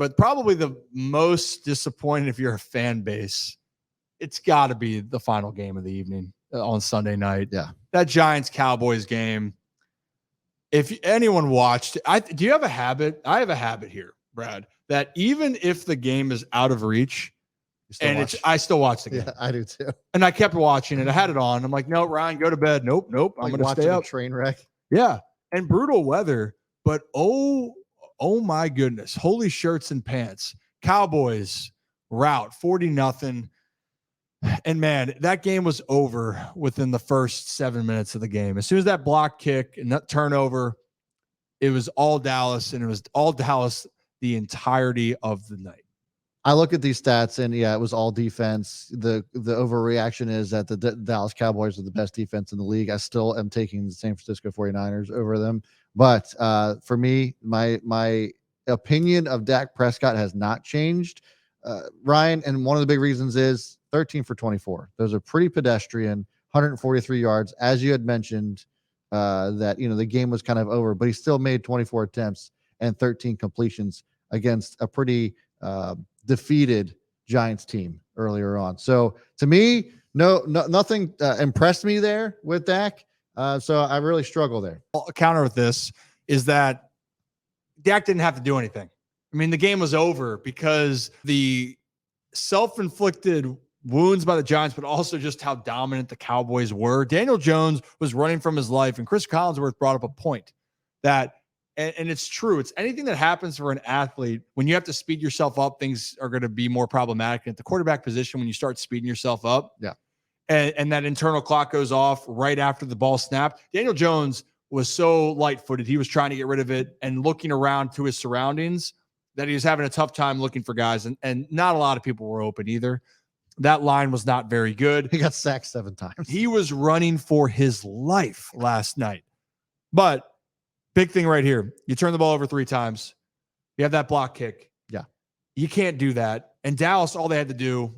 But probably the most disappointed if you're a fan base, it's got to be the final game of the evening on Sunday night. Yeah. That Giants-Cowboys game. If anyone watched, do you have a habit? I have a habit here, Brad, that even if the game is out of reach, I still watch the game. Yeah, I do too. And I kept watching it. I had it on. I'm like, no, Ryan, go to bed. Nope. I'm going to stay up. A train wreck. Yeah. And brutal weather, but oh my goodness. Holy shirts and pants. Cowboys rout 40-0. And man, that game was over within the first 7 minutes of the game. As soon as that block kick and that turnover, it was all Dallas, and it was all Dallas the entirety of the night. I look at these stats, and yeah, it was all defense. The overreaction is that the Dallas Cowboys are the best defense in the league. I still am taking the San Francisco 49ers over them. But for me, my opinion of Dak Prescott has not changed, Ryan, and one of the big reasons is 13 for 24. Those are pretty pedestrian, 143 yards. As you had mentioned, that, the game was kind of over, but he still made 24 attempts and 13 completions against a pretty defeated Giants team earlier on. So to me, nothing impressed me there with Dak. So I really struggle there. A counter with this is that Dak didn't have to do anything. I mean, the game was over because the self-inflicted wounds by the Giants, but also just how dominant the Cowboys were. Daniel Jones was running from his life, and Chris Collinsworth brought up a point that, and it's true, it's anything that happens for an athlete, when you have to speed yourself up, things are going to be more problematic. At the quarterback position, when you start speeding yourself up, and that internal clock goes off right after the ball snapped, Daniel Jones was so light-footed. He was trying to get rid of it and looking around to his surroundings that he was having a tough time looking for guys, and not a lot of people were open either. That line was not very good. He got sacked 7 times. He was running for his life last night. But big thing right here, you turn the ball over 3 times. You have that block kick. Yeah. You can't do that. And Dallas, all they had to do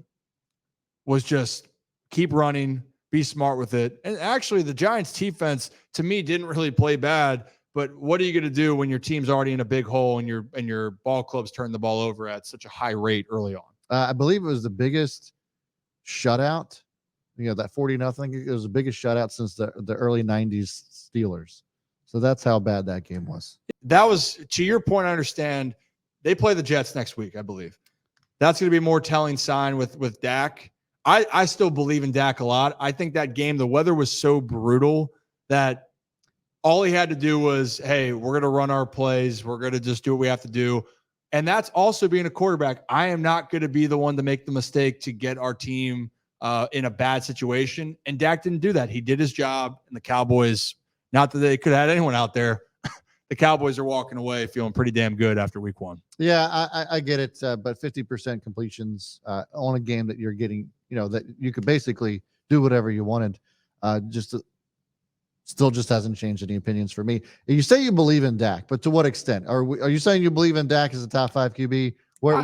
was just keep running, be smart with it. And actually, the Giants defense, to me, didn't really play bad. But what are you going to do when your team's already in a big hole and your ball clubs turn the ball over at such a high rate early on? I believe it was the biggest shutout, that 40-0. It was the biggest shutout since the early 90s Steelers. So that's how bad that game was. That was, to your point, I understand. They play the Jets next week, I believe. That's going to be a more telling sign with Dak. I still believe in Dak a lot. I think that game, the weather was so brutal that all he had to do was, hey, we're going to run our plays. We're going to just do what we have to do. And that's also being a quarterback. I am not going to be the one to make the mistake to get our team in a bad situation. And Dak didn't do that. He did his job. And the Cowboys, not that they could have had anyone out there, the Cowboys are walking away feeling pretty damn good after week 1. Yeah, I get it. But 50% completions on a game that you're getting, that you could basically do whatever you wanted. Still just hasn't changed any opinions for me. You say you believe in Dak, but to what extent? Are you saying you believe in Dak as a top 5 QB? Where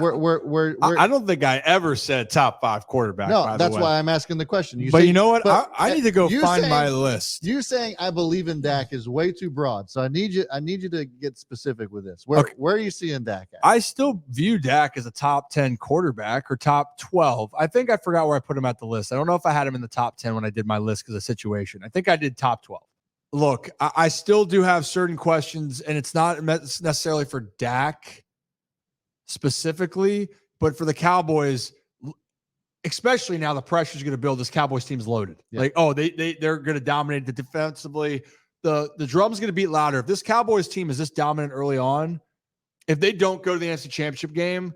I don't think I ever said top 5 quarterback. No, that's why I'm asking the question. You know what? I need to go find my list. You saying I believe in Dak is way too broad. So I need you to get specific with this. Where are you seeing Dak at? I still view Dak as a top 10 quarterback or top 12. I think I forgot where I put him at the list. I don't know if I had him in the top 10 when I did my list because of situation. I think I did top 12. Look, I still do have certain questions, and it's not necessarily for Dak specifically, but for the Cowboys, especially now the pressure is going to build. This Cowboys team's loaded. Yeah. They're going to dominate the defensively. The drum's going to beat louder. If this Cowboys team is this dominant early on, if they don't go to the NFC Championship game,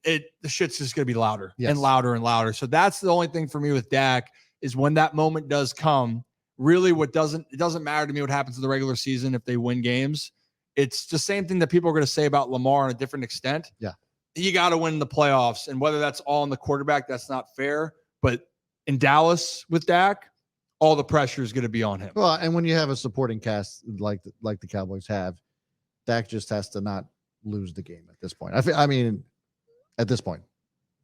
the shit's just going to be louder and louder and louder. So that's the only thing for me with Dak is when that moment does come. Really, it doesn't matter to me what happens in the regular season if they win games. It's the same thing that people are going to say about Lamar on a different extent. Yeah. You got to win the playoffs. And whether that's all on the quarterback, that's not fair. But in Dallas with Dak, all the pressure is going to be on him. Well, and when you have a supporting cast like the Cowboys have, Dak just has to not lose the game at this point. I mean, at this point.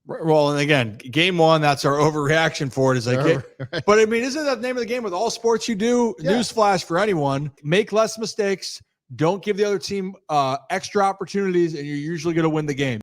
Well, and again, game 1, that's our overreaction for it. Is like, right. But I mean, isn't that the name of the game with all sports you do? Yeah. Newsflash for anyone: make less mistakes. Don't give the other team extra opportunities, and you're usually going to win the game.